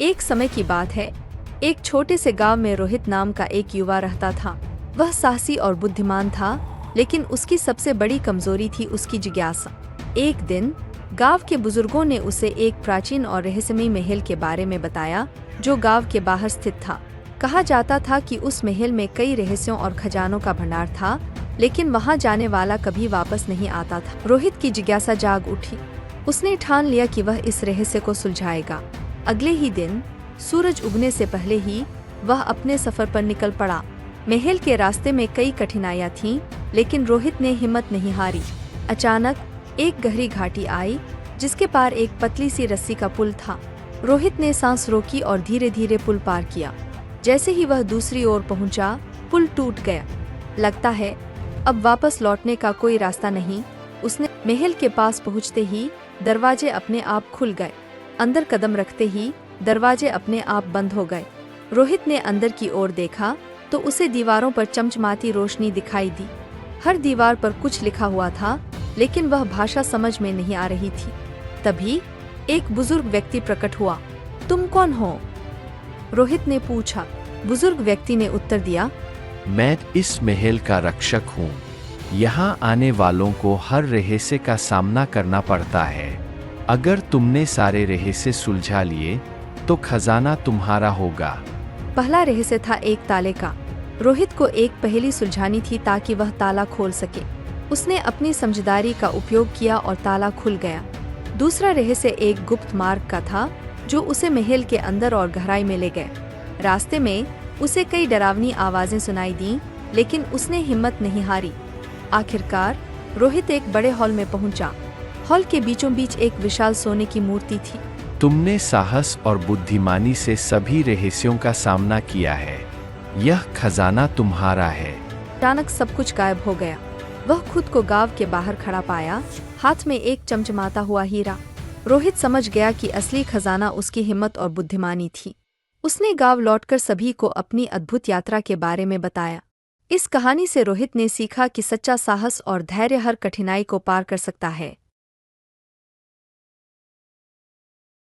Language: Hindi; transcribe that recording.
एक समय की बात है, एक छोटे से गांव में रोहित नाम का एक युवा रहता था। वह साहसी और बुद्धिमान था, लेकिन उसकी सबसे बड़ी कमजोरी थी उसकी जिज्ञासा। एक दिन गांव के बुजुर्गों ने उसे एक प्राचीन और रहस्यमयी महल के बारे में बताया, जो गांव के बाहर स्थित था। कहा जाता था कि उस महल में कई रहस्यों और खजानों का भंडार था, लेकिन वहां जाने वाला कभी वापस नहीं आता था। रोहित की जिज्ञासा जाग उठी। उसने ठान लिया कि वह इस रहस्य को सुलझाएगा। अगले ही दिन सूरज उगने से पहले ही वह अपने सफर पर निकल पड़ा। महल के रास्ते में कई कठिनाइयां थीं, लेकिन रोहित ने हिम्मत नहीं हारी। अचानक एक गहरी घाटी आई, जिसके पार एक पतली सी रस्सी का पुल था। रोहित ने सांस रोकी और धीरे धीरे पुल पार किया। जैसे ही वह दूसरी ओर पहुंचा, पुल टूट गया। लगता है अब वापस लौटने का कोई रास्ता नहीं। उसने महल के पास पहुंचते ही दरवाजे अपने आप खुल गए। अंदर कदम रखते ही दरवाजे अपने आप बंद हो गए। रोहित ने अंदर की ओर देखा तो उसे दीवारों पर चमचमाती रोशनी दिखाई दी। हर दीवार पर कुछ लिखा हुआ था, लेकिन वह भाषा समझ में नहीं आ रही थी। तभी एक बुजुर्ग व्यक्ति प्रकट हुआ। तुम कौन हो? रोहित ने पूछा। बुजुर्ग व्यक्ति ने उत्तर दिया, मैं इस महल का रक्षक हूँ। यहाँ आने वालों को हर रहस्य का सामना करना पड़ता है। अगर तुमने सारे रहस्य सुलझा लिए तो खजाना तुम्हारा होगा। पहला रहस्य था एक ताले का। रोहित को एक पहेली सुलझानी थी ताकि वह ताला खोल सके। उसने अपनी समझदारी का उपयोग किया और ताला खुल गया। दूसरा रहस्य एक गुप्त मार्ग का था, जो उसे महल के अंदर और गहराई में ले गए। रास्ते में उसे कई डरावनी आवाजें सुनाई दीं, लेकिन उसने हिम्मत नहीं हारी। आखिरकार रोहित एक बड़े हॉल में पहुंचा। हॉल के बीचों बीच एक विशाल सोने की मूर्ति थी। तुमने साहस और बुद्धिमानी से सभी रहस्यों का सामना किया है। यह खजाना तुम्हारा है। अचानक सब कुछ गायब हो गया। वह खुद को गांव के बाहर खड़ा पाया, हाथ में एक चमचमाता हुआ हीरा। रोहित समझ गया कि असली खजाना उसकी हिम्मत और बुद्धिमानी थी। उसने गांव लौटकर सभी को अपनी अद्भुत यात्रा के बारे में बताया। इस कहानी से रोहित ने सीखा कि सच्चा साहस और धैर्य हर कठिनाई को पार कर सकता है।